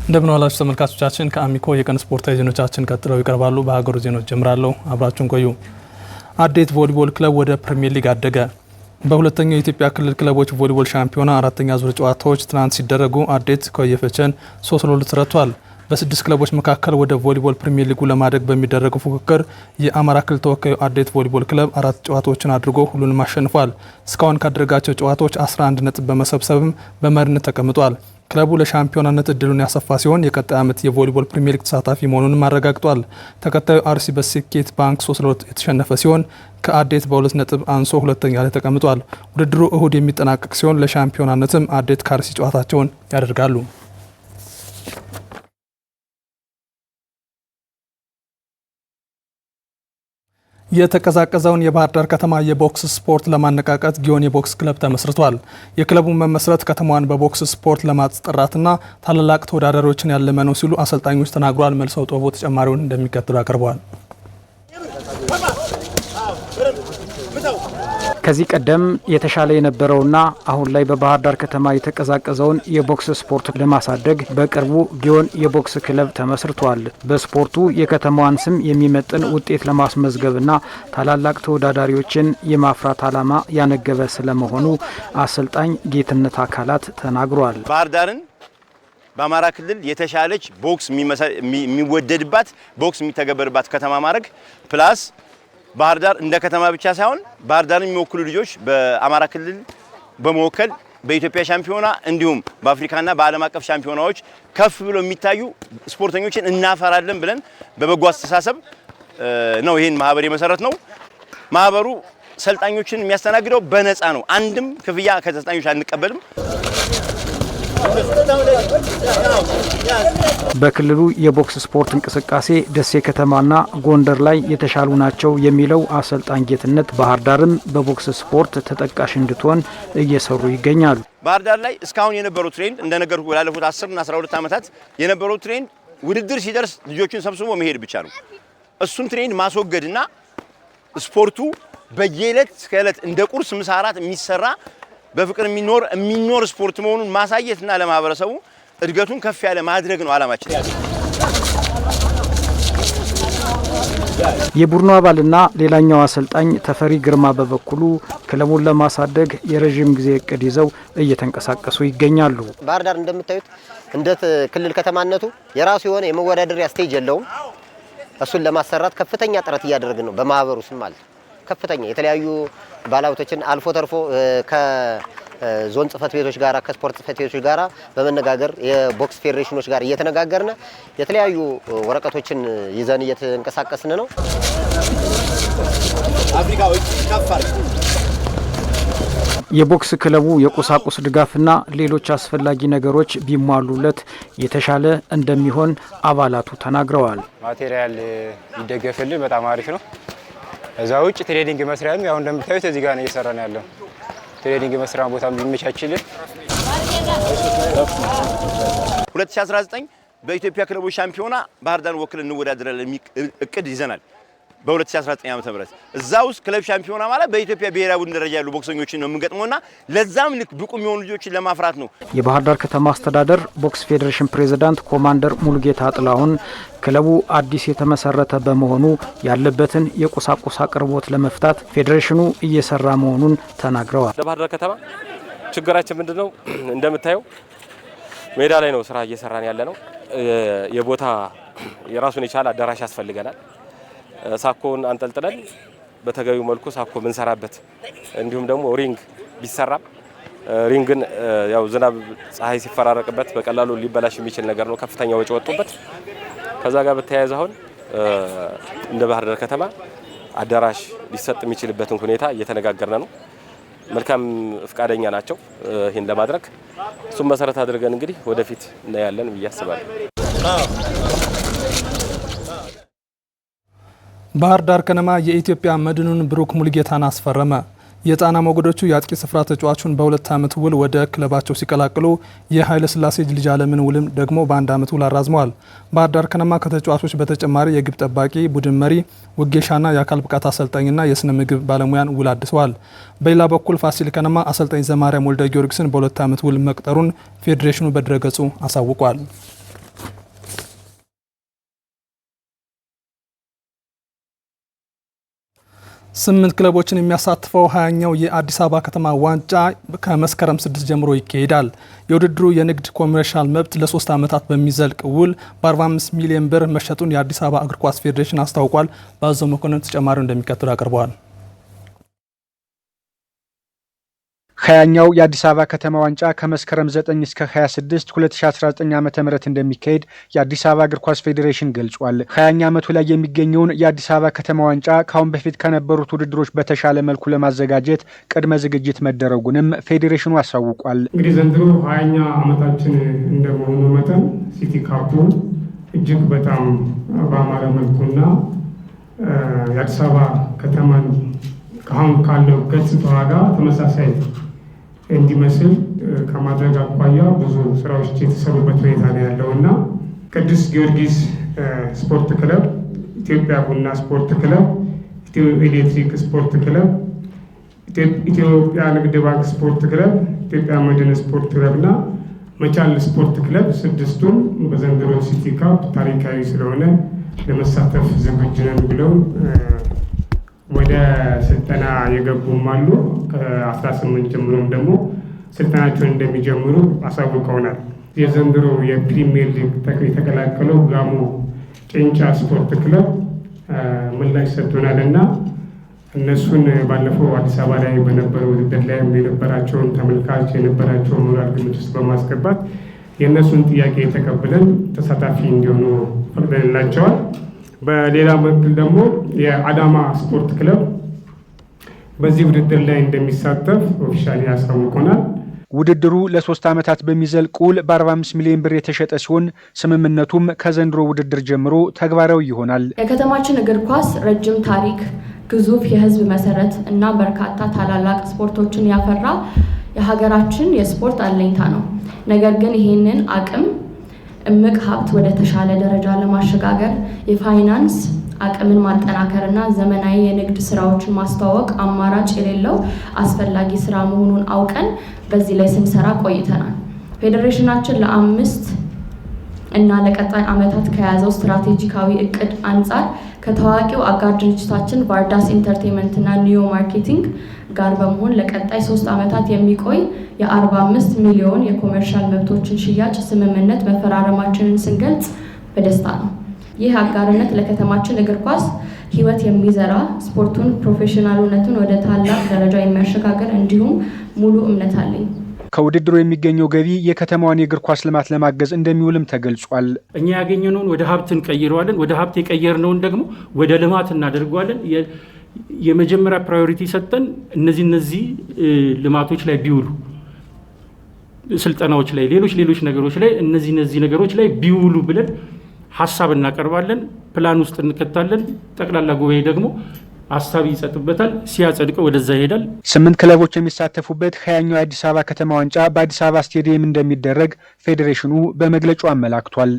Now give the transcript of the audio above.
እንደምን ዋላችሁ ተመልካቾቻችን። ከአሚኮ የቀን ስፖርታዊ ዜናዎቻችን ቀጥለው ይቀርባሉ። በሀገሩ ዜናዎች ጀምራለሁ። አብራችሁን ቆዩ። አዴት ቮሊቦል ክለብ ወደ ፕሪሚየር ሊግ አደገ። በሁለተኛው የኢትዮጵያ ክልል ክለቦች ቮሊቦል ሻምፒዮና አራተኛ ዙር ጨዋታዎች ትናንት ሲደረጉ አዴት ኮየፈቸን 3-2 ረቷል። በስድስት ክለቦች መካከል ወደ ቮሊቦል ፕሪሚየር ሊጉ ለማደግ በሚደረገው ፉክክር የአማራ ክልል ተወካዩ አዴት ቮሊቦል ክለብ 4 ጨዋታዎችን አድርጎ ሁሉንም አሸንፏል። እስካሁን ካደረጋቸው ጨዋታዎች 11 ነጥብ በመሰብሰብም በመሪነት ተቀምጧል። ክለቡ ለሻምፒዮናነት እድሉን ያሰፋ ሲሆን የቀጣይ ዓመት የቮሊቦል ፕሪሚየር ሊግ ተሳታፊ መሆኑንም አረጋግጧል። ተከታዩ አርሲ በስኬት ባንክ 3-2 የተሸነፈ ሲሆን ከአዴት በ2 ነጥብ አንሶ ሁለተኛ ላይ ተቀምጧል። ውድድሩ እሁድ የሚጠናቀቅ ሲሆን ለሻምፒዮናነትም አዴት ከአርሲ ጨዋታቸውን ያደርጋሉ። የተቀዛቀዘውን የባህር ዳር ከተማ የቦክስ ስፖርት ለማነቃቃት ጊዮን የቦክስ ክለብ ተመስርቷል። የክለቡን መመስረት ከተማዋን በቦክስ ስፖርት ለማስጠራትና ታላላቅ ተወዳዳሪዎችን ያለመ ነው ሲሉ አሰልጣኞች ተናግረዋል። መልሰው ጦቦ ተጨማሪውን እንደሚከተሉ አቅርበዋል። ከዚህ ቀደም የተሻለ የነበረውና አሁን ላይ በባህር ዳር ከተማ የተቀዛቀዘውን የቦክስ ስፖርት ለማሳደግ በቅርቡ ጊዮን የቦክስ ክለብ ተመስርቷል። በስፖርቱ የከተማዋን ስም የሚመጥን ውጤት ለማስመዝገብና ታላላቅ ተወዳዳሪዎችን የማፍራት ዓላማ ያነገበ ስለመሆኑ አሰልጣኝ ጌትነት አካላት ተናግሯል። ባህር ዳርን በአማራ ክልል የተሻለች ቦክስ የሚወደድባት ቦክስ የሚተገበርባት ከተማ ማድረግ ፕላስ ባህር ዳር እንደ ከተማ ብቻ ሳይሆን ባህር ዳርን የሚወክሉ ልጆች በአማራ ክልል በመወከል በኢትዮጵያ ሻምፒዮና እንዲሁም በአፍሪካና በዓለም አቀፍ ሻምፒዮናዎች ከፍ ብሎ የሚታዩ ስፖርተኞችን እናፈራለን ብለን በበጎ አስተሳሰብ ነው ይሄን ማህበር የመሰረት ነው። ማህበሩ ሰልጣኞችን የሚያስተናግደው በነፃ ነው። አንድም ክፍያ ከሰልጣኞች አንቀበልም። በክልሉ የቦክስ ስፖርት እንቅስቃሴ ደሴ ከተማና ጎንደር ላይ የተሻሉ ናቸው የሚለው አሰልጣኝ ጌትነት ባህር ዳርም በቦክስ ስፖርት ተጠቃሽ እንድትሆን እየሰሩ ይገኛሉ። ባህር ዳር ላይ እስካሁን የነበረው ትሬንድ እንደነገርኩ ላለፉት 10 እና 12 ዓመታት የነበረው ትሬንድ ውድድር ሲደርስ ልጆችን ሰብስቦ መሄድ ብቻ ነው። እሱን ትሬንድ ማስወገድና ስፖርቱ በየዕለት ከዕለት እንደ ቁርስ ምሳ፣ እራት የሚሰራ በፍቅር የሚኖር ስፖርት መሆኑን ማሳየትና ለማህበረሰቡ እድገቱን ከፍ ያለ ማድረግ ነው ዓላማችን። የቡድኑ አባልና ሌላኛው አሰልጣኝ ተፈሪ ግርማ በበኩሉ ክለቡን ለማሳደግ የረጅም ጊዜ እቅድ ይዘው እየተንቀሳቀሱ ይገኛሉ። ባህር ዳር እንደምታዩት እንደ ክልል ከተማነቱ የራሱ የሆነ የመወዳደሪያ ስቴጅ የለውም። እሱን ለማሰራት ከፍተኛ ጥረት እያደረግን ነው። በማህበሩ ስም ማለት ከፍተኛ የተለያዩ ባለሀብቶችን አልፎ ተርፎ ከዞን ጽህፈት ቤቶች ጋራ ከስፖርት ጽህፈት ቤቶች ጋራ በመነጋገር የቦክስ ፌዴሬሽኖች ጋር እየተነጋገርን የተለያዩ ወረቀቶችን ይዘን እየተንቀሳቀስን ነው። የቦክስ ክለቡ የቁሳቁስ ድጋፍና ሌሎች አስፈላጊ ነገሮች ቢሟሉለት የተሻለ እንደሚሆን አባላቱ ተናግረዋል። ማቴሪያል ይደገፍልን በጣም አሪፍ ነው። እዛ ውጭ ትሬኒንግ መስሪያም ያው እንደምታዩት እዚህ ጋር ነው እየሰራን ያለው። ትሬኒንግ መስሪያ ቦታም ቢመቻችልን 2019 በኢትዮጵያ ክለቦች ሻምፒዮና ባህር ዳርን ወክለን እንወዳደራለን እቅድ ይዘናል። በ2019 ዓ.ም እዛ ውስጥ ክለብ ሻምፒዮና ማለት በኢትዮጵያ ብሔራዊ ቡድን ደረጃ ያሉ ቦክሰኞችን ነው የምንገጥመውና ለዛም ልክ ብቁ የሚሆኑ ልጆችን ለማፍራት ነው። የባህር ዳር ከተማ አስተዳደር ቦክስ ፌዴሬሽን ፕሬዝዳንት ኮማንደር ሙሉጌታ ጥላሁን ክለቡ አዲስ የተመሰረተ በመሆኑ ያለበትን የቁሳቁስ አቅርቦት ለመፍታት ፌዴሬሽኑ እየሰራ መሆኑን ተናግረዋል። ለባህር ዳር ከተማ ችግራችን ምንድነው? እንደምታየው ሜዳ ላይ ነው ስራ እየሰራን ያለ ነው። የቦታ የራሱን የቻለ አዳራሽ ያስፈልገናል። ሳኮን አንጠልጥለን በተገቢው መልኩ ሳኮ ምንሰራበት እንዲሁም ደግሞ ሪንግ ቢሰራም ሪንግን ያው ዝናብ ፀሐይ ሲፈራረቅበት በቀላሉ ሊበላሽ የሚችል ነገር ነው። ከፍተኛ ወጪ ወጡበት። ከዛ ጋር በተያያዘ አሁን እንደ ባህር ዳር ከተማ አዳራሽ ሊሰጥ የሚችልበትን ሁኔታ እየተነጋገርን ነው። መልካም ፍቃደኛ ናቸው ይሄን ለማድረግ። እሱም መሰረት አድርገን እንግዲህ ወደፊት እናያለን ብዬ አስባለሁ። ባህር ዳር ከነማ የኢትዮጵያ መድኑን ብሩክ ሙልጌታን አስፈረመ። የጣና ሞገዶቹ የአጥቂ ስፍራ ተጫዋቹን በ2 ዓመት ውል ወደ ክለባቸው ሲቀላቅሉ የኃይለ ሥላሴ ልጅ አለምን ውልም ደግሞ በ1 ዓመት ውል አራዝመዋል። ባህር ዳር ከነማ ከተጫዋቾች በተጨማሪ የግብ ጠባቂ፣ ቡድን መሪ፣ ውጌሻና የአካል ብቃት አሰልጣኝና የስነ ምግብ ባለሙያን ውል አድሰዋል። በሌላ በኩል ፋሲል ከነማ አሰልጣኝ ዘማሪያም ወልደ ጊዮርጊስን በ2 ዓመት ውል መቅጠሩን ፌዴሬሽኑ በድረገጹ አሳውቋል። 8 ክለቦችን የሚያሳትፈው 20ኛው የአዲስ አበባ ከተማ ዋንጫ ከመስከረም 6 ጀምሮ ይካሄዳል። የውድድሩ የንግድ ኮመርሻል መብት ለ3 ዓመታት በሚዘልቅ ውል በ45 ሚሊዮን ብር መሸጡን የአዲስ አበባ እግር ኳስ ፌዴሬሽን አስታውቋል። ባዘው መኮንን ተጨማሪው እንደሚከተለው አቅርበዋል። 20ኛው የአዲስ አበባ ከተማ ዋንጫ ከመስከረም 9 እስከ 26 2019 ዓ.ም እንደሚካሄድ የአዲስ አበባ እግር ኳስ ፌዴሬሽን ገልጿል። 20ኛ ዓመቱ ላይ የሚገኘውን የአዲስ አበባ ከተማ ዋንጫ ካሁን በፊት ከነበሩት ውድድሮች በተሻለ መልኩ ለማዘጋጀት ቅድመ ዝግጅት መደረጉንም ፌዴሬሽኑ አሳውቋል። እንግዲህ ዘንድሮ 20ኛ ዓመታችን እንደመሆኑ መጠን ሲቲ ካፑ እጅግ በጣም በአማረ መልኩና የአዲስ አበባ ከተማን ካሁን ካለው ገጽታዋ ጋር ተመሳሳይ እንዲመስል ከማድረግ አኳያ ብዙ ስራዎች የተሰሩበት ሁኔታ ነው ያለውና ቅዱስ ጊዮርጊስ ስፖርት ክለብ፣ ኢትዮጵያ ቡና ስፖርት ክለብ፣ ኢትዮ ኤሌክትሪክ ስፖርት ክለብ፣ ኢትዮጵያ ንግድ ባንክ ስፖርት ክለብ፣ ኢትዮጵያ መድን ስፖርት ክለብና መቻል ስፖርት ክለብ ስድስቱን በዘንድሮ ሲቲ ካፕ ታሪካዊ ስለሆነ ለመሳተፍ ዝግጁ ነን ብለው ወደ ስልጠና የገቡም አሉ። ከ18 ጀምሮም ደግሞ ስልጠናቸውን እንደሚጀምሩ አሳውቀውናል። የዘንድሮ የፕሪሚየር ሊግ የተቀላቀለው ጋሞ ጭንጫ ስፖርት ክለብ ምላሽ ሰጥቶናል እና እነሱን ባለፈው አዲስ አበባ ላይ በነበረው ውድድር ላይ የነበራቸውን ተመልካች የነበራቸውን ሞራል ግምት ውስጥ በማስገባት የእነሱን ጥያቄ ተቀብለን ተሳታፊ እንዲሆኑ ፈቅደንላቸዋል። በሌላ በኩል ደግሞ የአዳማ ስፖርት ክለብ በዚህ ውድድር ላይ እንደሚሳተፍ ኦፊሻሊ ያሳውቁናል። ውድድሩ ለ3 ዓመታት በሚዘልቅ ውል በ45 ሚሊዮን ብር የተሸጠ ሲሆን ስምምነቱም ከዘንድሮ ውድድር ጀምሮ ተግባራዊ ይሆናል። የከተማችን እግር ኳስ ረጅም ታሪክ፣ ግዙፍ የህዝብ መሰረት እና በርካታ ታላላቅ ስፖርቶችን ያፈራ የሀገራችን የስፖርት አለኝታ ነው። ነገር ግን ይህንን አቅም እምቅ ሀብት ወደ ተሻለ ደረጃ ለማሸጋገር የፋይናንስ አቅምን ማጠናከርና ዘመናዊ የንግድ ስራዎችን ማስተዋወቅ አማራጭ የሌለው አስፈላጊ ስራ መሆኑን አውቀን በዚህ ላይ ስንሰራ ቆይተናል። ፌዴሬሽናችን ለ5 እና ለቀጣይ ዓመታት ከያዘው ስትራቴጂካዊ እቅድ አንጻር ከታዋቂው አጋር ድርጅታችን ቫርዳስ ኢንተርቴይንመንት እና ኒዮ ማርኬቲንግ ጋር በመሆን ለቀጣይ 3 ዓመታት የሚቆይ የ45 ሚሊዮን የኮመርሻል መብቶችን ሽያጭ ስምምነት መፈራረማችንን ስንገልጽ በደስታ ነው። ይህ አጋርነት ለከተማችን እግር ኳስ ህይወት የሚዘራ ስፖርቱን ፕሮፌሽናልነቱን ወደ ታላቅ ደረጃ የሚያሸጋግር እንዲሁም ሙሉ እምነት አለኝ። ከውድድሩ የሚገኘው ገቢ የከተማዋን የእግር ኳስ ልማት ለማገዝ እንደሚውልም ተገልጿል። እኛ ያገኘነውን ወደ ሀብት እንቀይረዋለን፣ ወደ ሀብት የቀየርነውን ደግሞ ወደ ልማት እናደርገዋለን። የመጀመሪያ ፕራዮሪቲ ሰጠን እነዚህ ልማቶች ላይ ቢውሉ፣ ስልጠናዎች ላይ፣ ሌሎች ነገሮች ላይ እነዚህ ነገሮች ላይ ቢውሉ ብለን ሀሳብ እናቀርባለን። ፕላን ውስጥ እንከታለን። ጠቅላላ ጉባኤ ደግሞ ሀሳብ ይሰጥበታል። ሲያጸድቀው ወደዛ ይሄዳል። 8 ክለቦች የሚሳተፉበት 20ኛው የአዲስ አበባ ከተማ ዋንጫ በአዲስ አበባ ስቴዲየም እንደሚደረግ ፌዴሬሽኑ በመግለጫው አመላክቷል።